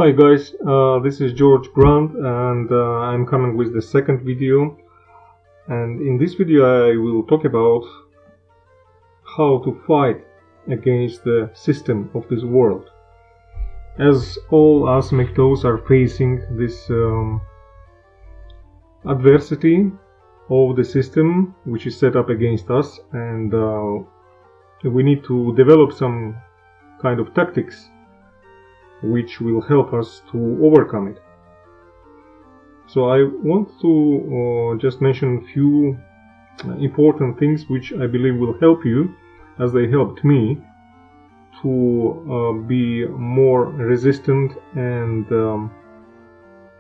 Hi guys, this is George Grant and I'm coming with the second video, and in this video I will talk about how to fight against the system of this world. As all us MGTOWs are facing this adversity of the system which is set up against us, and we need to develop some kind of tactics which will help us to overcome it. So I want to just mention a few important things which I believe will help you, as they helped me, to be more resistant and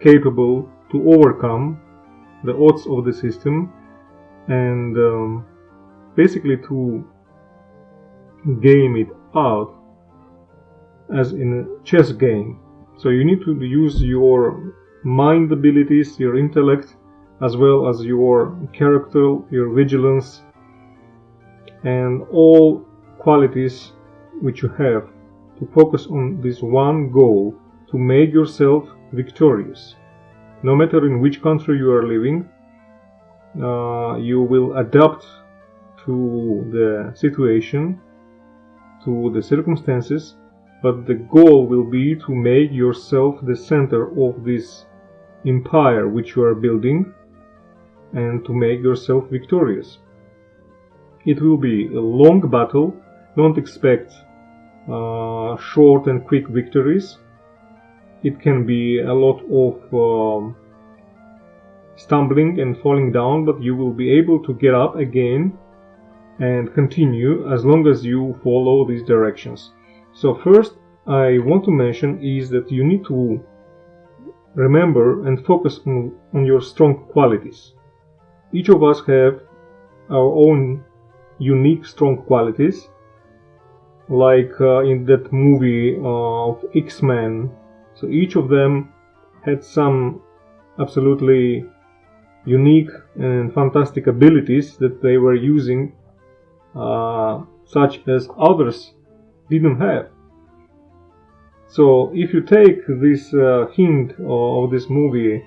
capable to overcome the odds of the system, and basically to game it out as in a chess game. So you need to use your mind abilities, your intellect, as well as your character, your vigilance, and all qualities which you have to focus on this one goal, to make yourself victorious. No matter in which country you are living, you will adapt to the situation, to the circumstances, but the goal will be to make yourself the center of this empire which you are building, and to make yourself victorious. It will be a long battle. Don't expect short and quick victories. It can be a lot of stumbling and falling down, but you will be able to get up again and continue as long as you follow these directions. So first I want to mention is that you need to remember and focus on your strong qualities. Each of us have our own unique strong qualities, like in that movie of X-Men. So each of them had some absolutely unique and fantastic abilities that they were using, such as others didn't have. So if you take this hint of this movie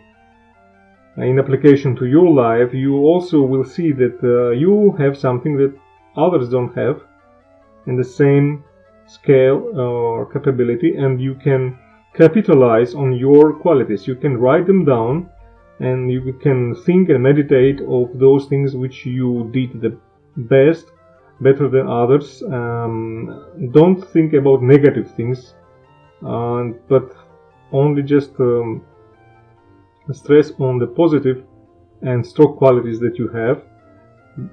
in application to your life, you also will see that you have something that others don't have in the same scale or capability, and you can capitalize on your qualities. You can write them down, and you can think and meditate of those things which you did the best, better than others. Don't think about negative things, but only just stress on the positive and strong qualities that you have,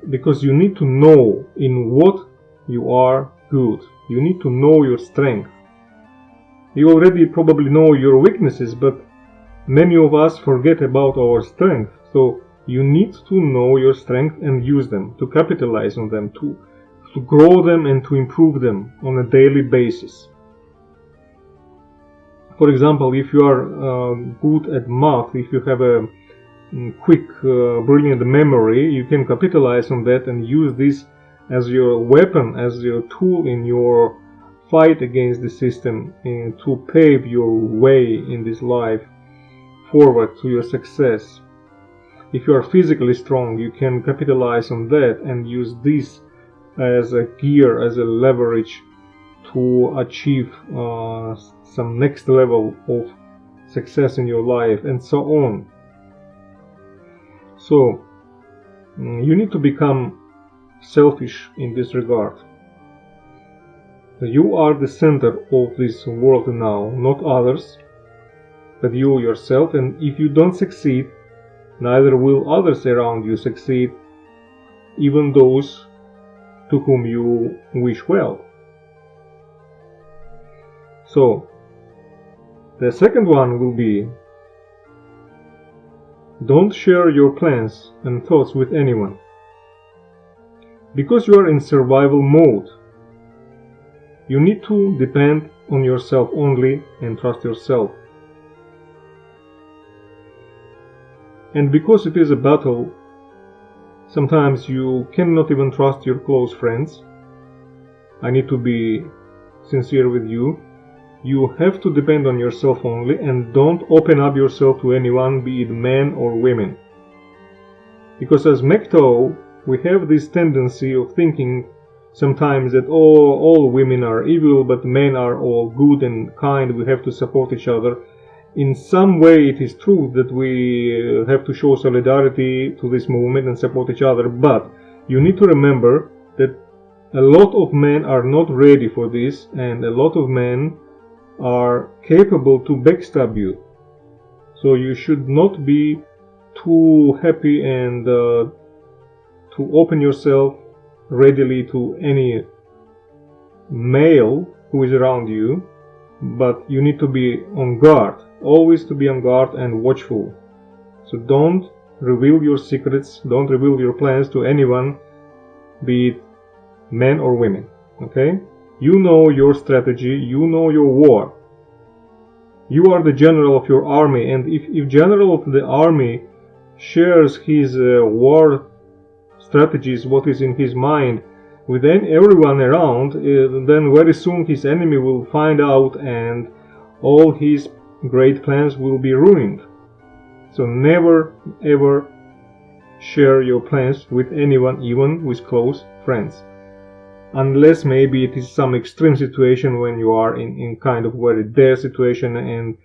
because you need to know in what you are good. You need to know your strength. You already probably know your weaknesses, but many of us forget about our strength. So you need to know your strength and use them, to capitalize on them, to grow them and to improve them on a daily basis. For example, if you are good at math, if you have a quick, brilliant memory, you can capitalize on that and use this as your weapon, as your tool in your fight against the system, and to pave your way in this life forward to your success. If you are physically strong, you can capitalize on that and use this as a gear, as a leverage to achieve some next level of success in your life, and so on. So you need to become selfish in this regard. You are the center of this world now, not others, but you yourself, and if you don't succeed, neither will others around you succeed, even those to whom you wish well. So the second one will be, don't share your plans and thoughts with anyone, because you are in survival mode. You need to depend on yourself only and trust yourself. And because it is a battle, sometimes you cannot even trust your close friends. I need to be sincere with you. You have to depend on yourself only, and don't open up yourself to anyone, be it men or women. Because as MGTOW, we have this tendency of thinking sometimes that all women are evil, but men are all good and kind, we have to support each other. In some way it is true that we have to show solidarity to this movement and support each other, but you need to remember that a lot of men are not ready for this, and a lot of men are capable to backstab you. So you should not be too happy and to open yourself readily to any male who is around you, but you need to be on guard, always to be on guard and watchful. So don't reveal your secrets, don't reveal your plans to anyone, be it men or women. Okay? You know your strategy, you know your war. You are the general of your army, and if general of the army shares his war strategies, what is in his mind, with everyone around, then very soon his enemy will find out and all his great plans will be ruined. So never ever share your plans with anyone, even with close friends. Unless maybe it is some extreme situation when you are in kind of very dire situation and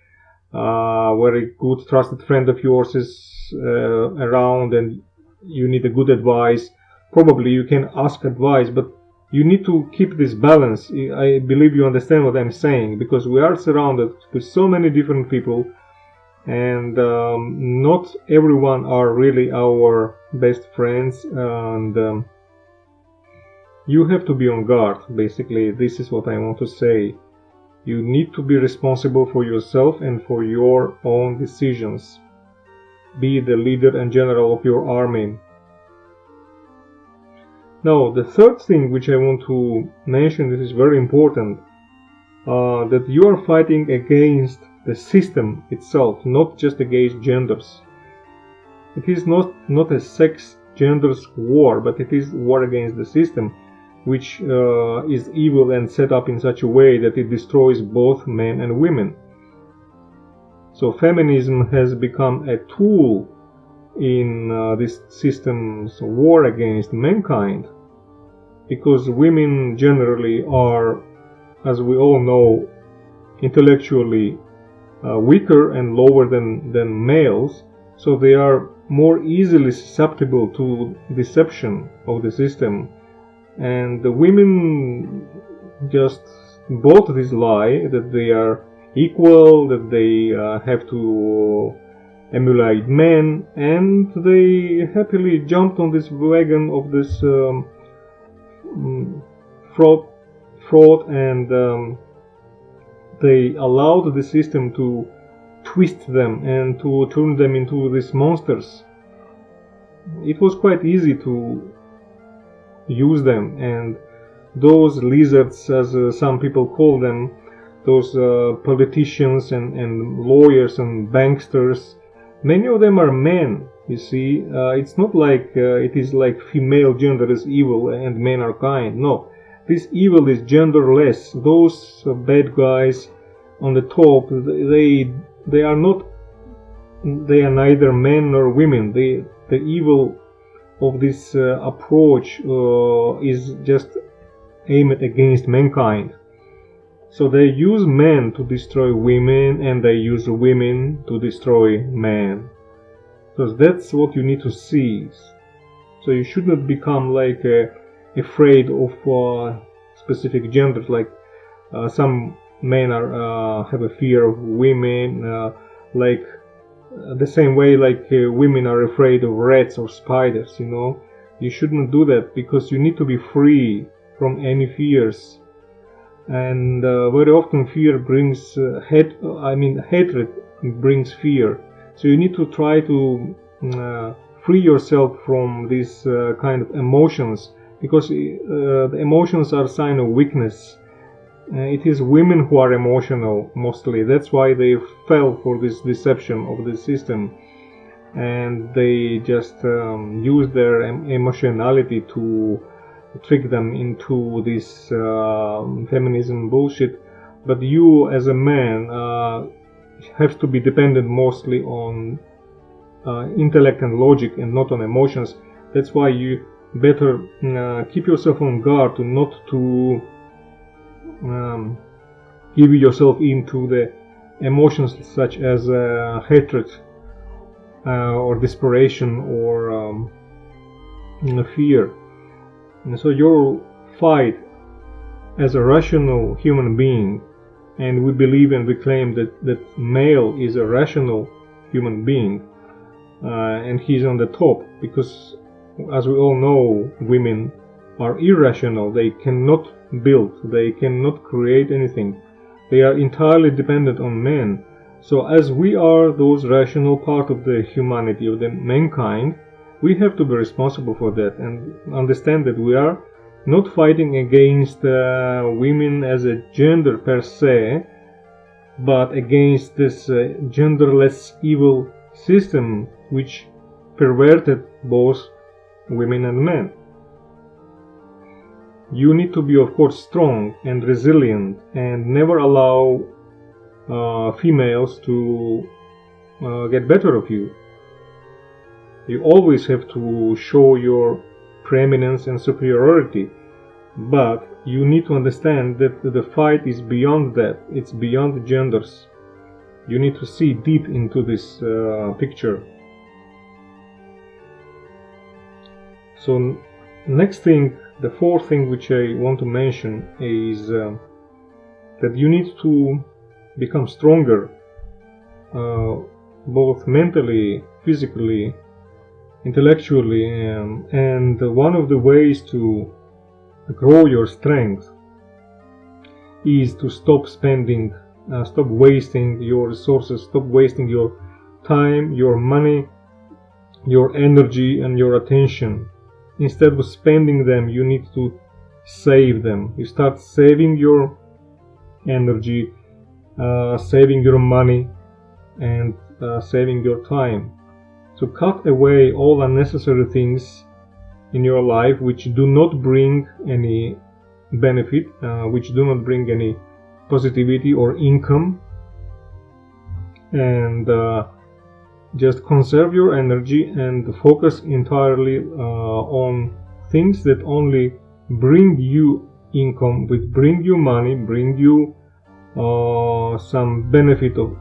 very good trusted friend of yours is around and you need a good advice. Probably you can ask advice, but you need to keep this balance. I believe you understand what I'm saying, because we are surrounded with so many different people, and not everyone are really our best friends, and you have to be on guard. Basically, this is what I want to say. You need to be responsible for yourself and for your own decisions. Be the leader and general of your army. Now, the third thing which I want to mention, this is very important, that you are fighting against the system itself, not just against genders. It is not a sex genders war, but it is war against the system, which is evil and set up in such a way that it destroys both men and women. So feminism has become a tool in this system's war against mankind, because women generally are, as we all know, intellectually weaker and lower than males, so they are more easily susceptible to deception of the system. And the women just bought this lie that they are equal, that they have to emulate men, and they happily jumped on this wagon of this fraud, and they allowed the system to twist them and to turn them into these monsters. It was quite easy to use them, and those lizards, as some people call them, those politicians and lawyers and banksters, many of them are men. You see, it's not like it is like female gender is evil and men are kind. No, this evil is genderless. Those bad guys on the top, they are not, they are neither men nor women. The evil of this approach is just aimed against mankind. So they use men to destroy women, and they use women to destroy men. So that's what you need to see. So you should not become like afraid of specific genders. Like some men have a fear of women, like the same way like women are afraid of rats or spiders. You know, you shouldn't do that, because you need to be free from any fears. And very often fear brings hatred brings fear. So you need to try to free yourself from these kind of emotions, because the emotions are a sign of weakness. It is women who are emotional mostly. That's why they fell for this deception of the system, and they just use their emotionality to trick them into this feminism bullshit. but you as a man have to be dependent mostly on intellect and logic and not on emotions. That's why you better keep yourself on guard to not to give yourself into the emotions such as hatred or desperation or fear. And so your fight as a rational human being, and we believe and we claim that male is a rational human being, and he's on the top, because as we all know, women are irrational. They cannot build, they cannot create anything. They are entirely dependent on men. So as we are those rational part of the humanity, of the mankind, we have to be responsible for that and understand that we are not fighting against women as a gender per se, but against this genderless evil system which perverted both women and men. You need to be, of course, strong and resilient and never allow females to get better of you. You always have to show your preeminence and superiority, but you need to understand that the fight is beyond that. It's beyond the genders. You need to see deep into this picture. So next thing, the fourth thing which I want to mention is that you need to become stronger, both mentally, physically, intellectually, and one of the ways to grow your strength is to stop spending, stop wasting your resources, stop wasting your time, your money, your energy and your attention. Instead of spending them, you need to save them. You start saving your energy, saving your money, and saving your time. So cut away all unnecessary things in your life which do not bring any benefit, which do not bring any positivity or income, and just conserve your energy and focus entirely on things that only bring you income, which bring you money, bring you some benefit of,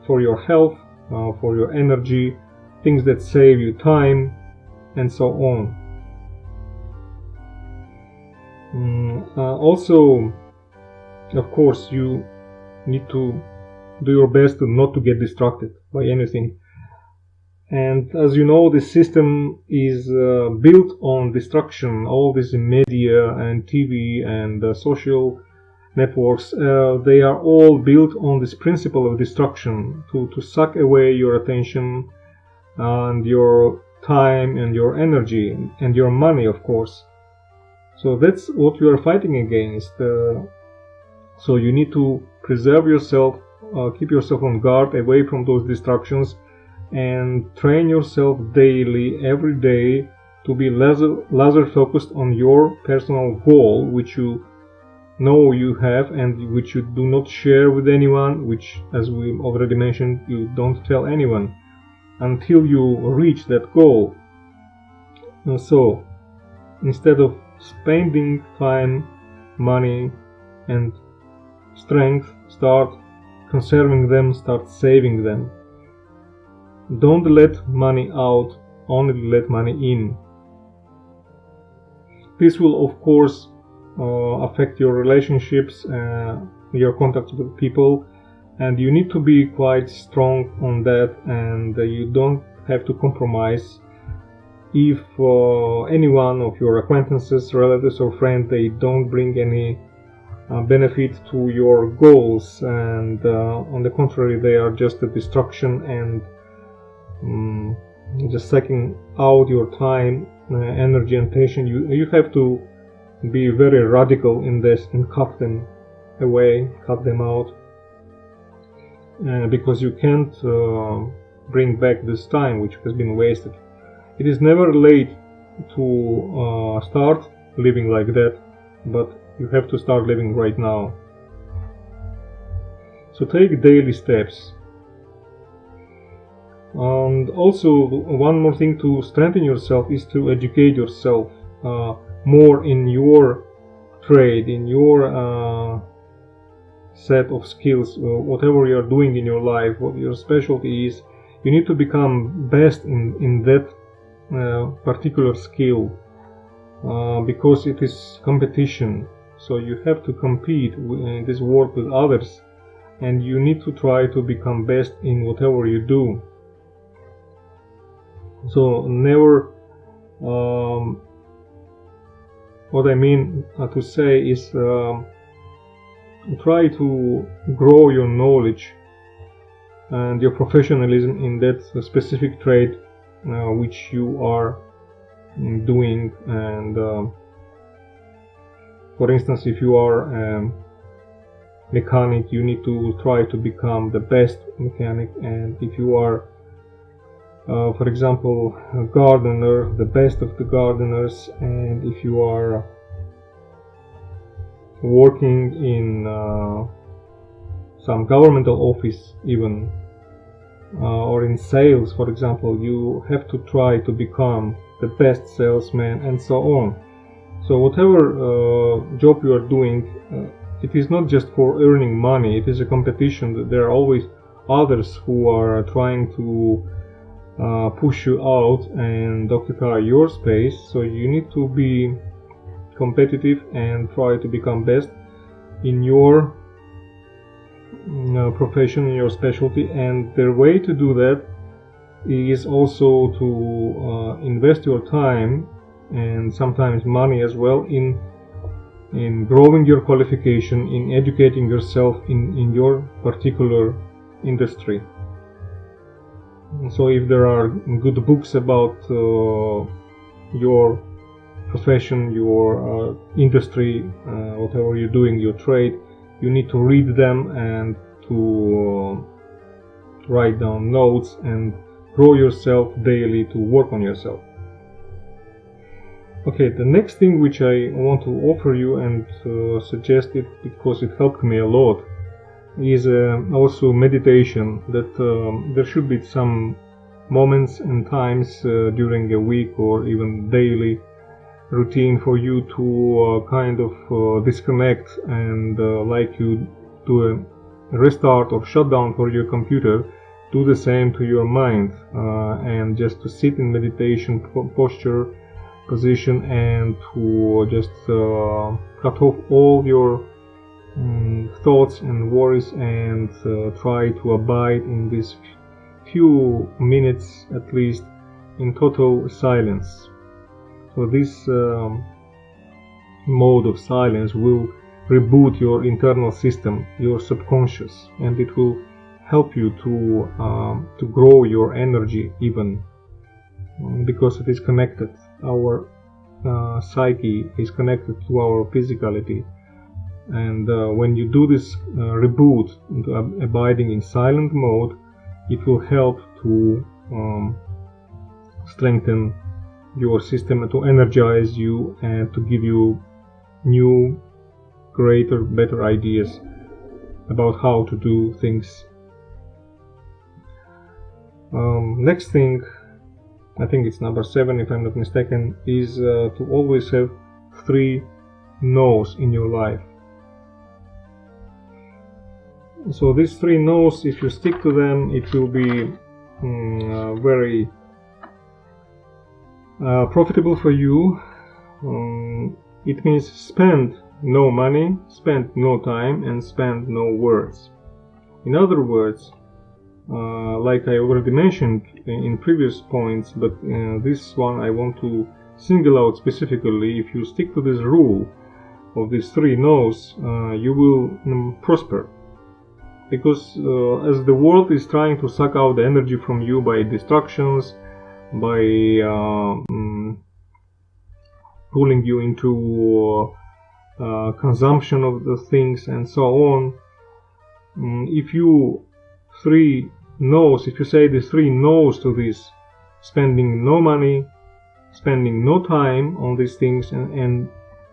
for your health, for your energy, things that save you time, and so on. Also, of course, you need to do your best not to get distracted by anything. And as you know, the system is built on distraction. All this media and TV and social networks, they are all built on this principle of distraction, to suck away your attention and your time and your energy and your money, of course. So that's what you are fighting against. So you need to preserve yourself, keep yourself on guard away from those distractions, and train yourself daily, every day, to be laser focused on your personal goal, which you know you have and which you do not share with anyone, which, as we already mentioned, you don't tell anyone until you reach that goal. And so instead of spending time, money and strength, start conserving them, start saving them. Don't let money out, only let money in. This will, of course, affect your relationships, your contacts with people, and you need to be quite strong on that, and you don't have to compromise. If any one of your acquaintances, relatives or friends, they don't bring any benefit to your goals, and on the contrary, they are just a distraction and just sucking out your time, energy and attention, you have to be very radical in this and cut them away, cut them out, because you can't bring back this time which has been wasted. It is never late to start living like that, but you have to start living right now. So take daily steps. And also, one more thing to strengthen yourself is to educate yourself more in your trade, in your set of skills, whatever you are doing in your life, what your specialty is. You need to become best in that particular skill, because it is competition. So you have to compete in this world with others, and you need to try to become best in whatever you do. So never, what I mean to say is, try to grow your knowledge and your professionalism in that specific trade which you are doing. And for instance, if you are a mechanic, you need to try to become the best mechanic, and if you are for example, a gardener, the best of the gardeners, and if you are working in some governmental office even, or in sales, for example, you have to try to become the best salesman, and so on. So whatever job you are doing, it is not just for earning money, it is a competition. There are always others who are trying to push you out and occupy your space. So you need to be competitive and try to become best in your profession, in your specialty. And the way to do that is also to invest your time and sometimes money as well in growing your qualification, in educating yourself in your particular industry. So if there are good books about your profession, your industry, whatever you're doing, your trade, you need to read them and to write down notes and grow yourself daily, to work on yourself. Okay, the next thing which I want to offer you and suggest it because it helped me a lot is also meditation. That there should be some moments and times during a week or even daily routine for you to kind of disconnect and like you do a restart or shutdown for your computer, do the same to your mind and just to sit in meditation posture, position, and to just cut off all your thoughts and worries and try to abide in these few minutes at least in total silence. So this mode of silence will reboot your internal system, your subconscious, and it will help you to grow your energy even, because it is connected. Our psyche is connected to our physicality. And when you do this reboot into abiding in silent mode, it will help to strengthen your system and to energize you and to give you new, greater, better ideas about how to do things. Next thing, I think it's number 7 if I'm not mistaken, is to always have 3 no's in your life. So these 3 no's, if you stick to them, it will be very profitable for you. It means spend no money, spend no time, and spend no words. In other words, like I already mentioned in previous points, but this one I want to single out specifically. If you stick to this rule of these 3 no's, you will prosper. Because as the world is trying to suck out the energy from you by distractions, by pulling you into consumption of the things and so on, if you 3 no's, if you say the 3 no's to this, spending no money, spending no time on these things, and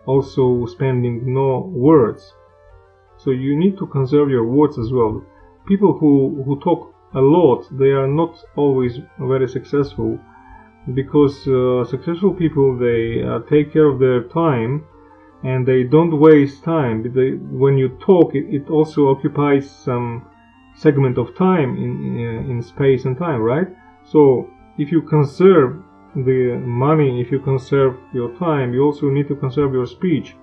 also spending no words. So you need to conserve your words as well. people who talk a lot, they are not always very successful, because successful people, they take care of their time and they don't waste time. When you talk, it also occupies some segment of time in space and time, right? So if you conserve the money, if you conserve your time, you also need to conserve your speech,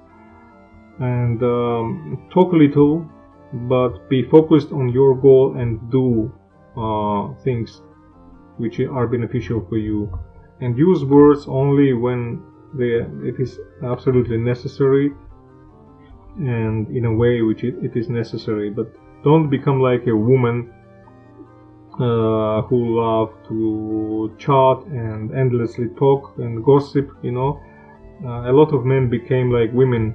and talk little, but be focused on your goal and do things which are beneficial for you, and use words only when it is absolutely necessary and in a way which it is necessary. But don't become like a woman who love to chat and endlessly talk and gossip, you know. A lot of men became like women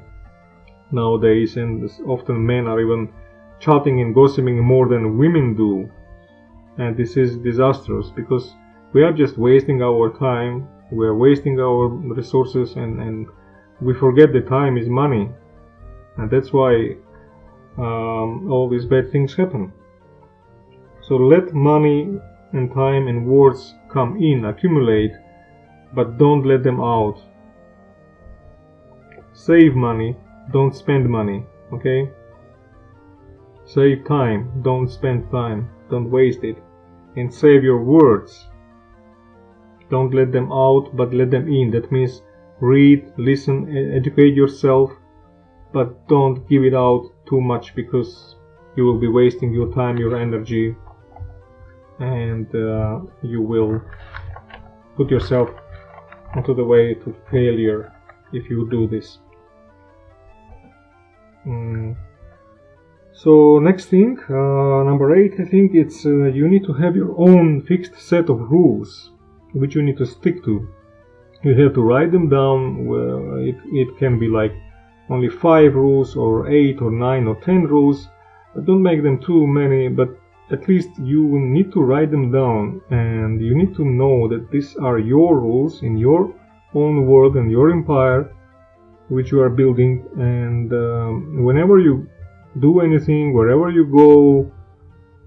nowadays, and often men are even chatting and gossiping more than women do, and this is disastrous, because we are just wasting our time, we are wasting our resources, and we forget that time is money, and that's why all these bad things happen. So let money and time and words come in, accumulate, but don't let them out. Save money, don't spend money, okay? Save time, don't spend time, don't waste it. And save your words. Don't let them out, but let them in. That means read, listen, educate yourself, but don't give it out too much, because you will be wasting your time, your energy, and you will put yourself onto the way to failure if you do this. So next thing, number 8, I think it's you need to have your own fixed set of rules which you need to stick to. You have to write them down. Well, it can be like only 5 rules or 8 or 9 or 10 rules, but don't make them too many, but at least you need to write them down, and you need to know that these are your rules in your own world and your empire which you are building, and whenever you do anything, wherever you go,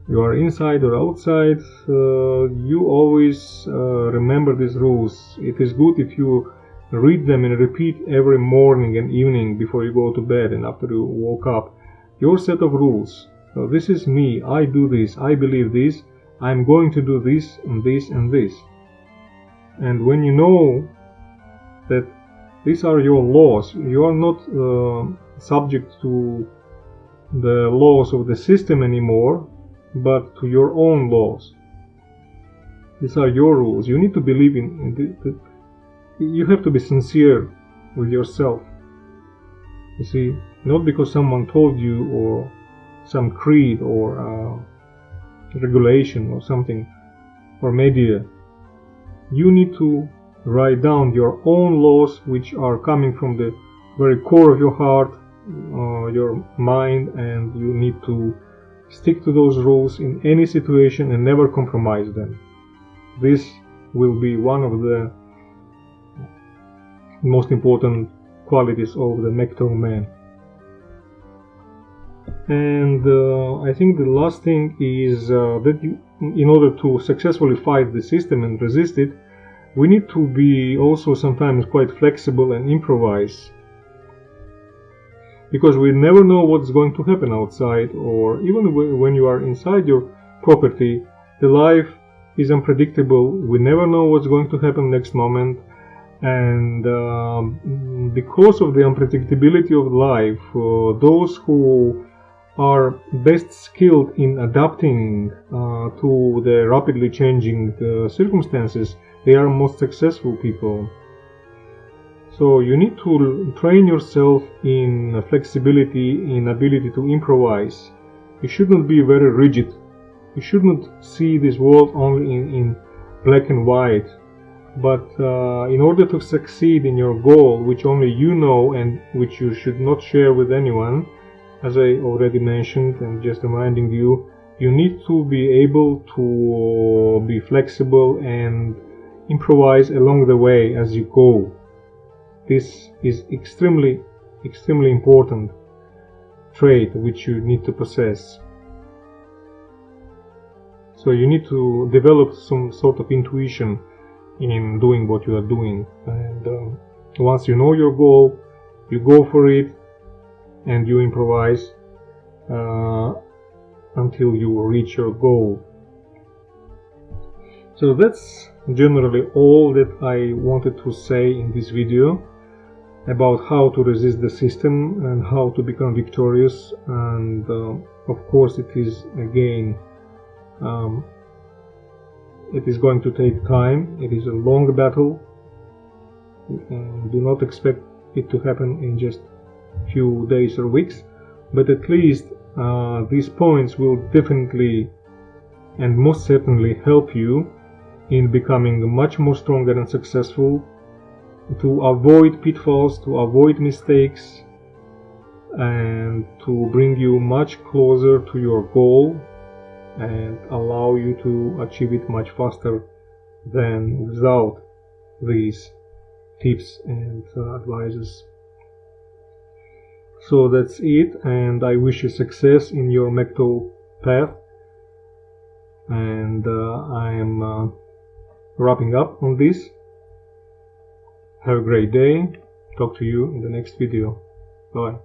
you are inside or outside, you always remember these rules. It is good if you read them and repeat every morning and evening before you go to bed and after you woke up. Your set of rules. So this is me, I do this, I believe this, I'm going to do this and this and this. And when you know that these are your laws, you are not subject to the laws of the system anymore, but to your own laws. These are your rules. You need to believe in you have to be sincere with yourself. You see, not because someone told you, or some creed or regulation or something, or media. You need to write down your own laws, which are coming from the very core of your heart, your mind, and you need to stick to those rules in any situation and never compromise them. This will be one of the most important qualities of the MGTOW man. And I think the last thing is that in order to successfully fight the system and resist it, we need to be also sometimes quite flexible and improvise. Because we never know what's going to happen outside, or even when you are inside your property, the life is unpredictable. We never know what's going to happen next moment, and because of the unpredictability of life, those who are best skilled in adapting to the rapidly changing circumstances, they are most successful people. So you need to train yourself in flexibility, in ability to improvise. You shouldn't be very rigid. You shouldn't see this world only in black and white. But in order to succeed in your goal, which only you know and which you should not share with anyone, as I already mentioned and just reminding you, you need to be able to be flexible and improvise along the way as you go. This is extremely important trait which you need to possess. So you need to develop some sort of intuition in doing what you are doing, and once you know your goal, you go for it and you improvise until you reach your goal. So that's generally all that I wanted to say in this video about how to resist the system and how to become victorious. And of course it is again it is going to take time. It is a long battle, and do not expect it to happen in just few days or weeks, but at least these points will definitely and most certainly help you in becoming much more stronger and successful, to avoid pitfalls, to avoid mistakes, and to bring you much closer to your goal and allow you to achieve it much faster than without these tips and advices. So that's it, and I wish you success in your MGTOW path, and I am wrapping up on this. Have a great day. Talk to you in the next video. Bye.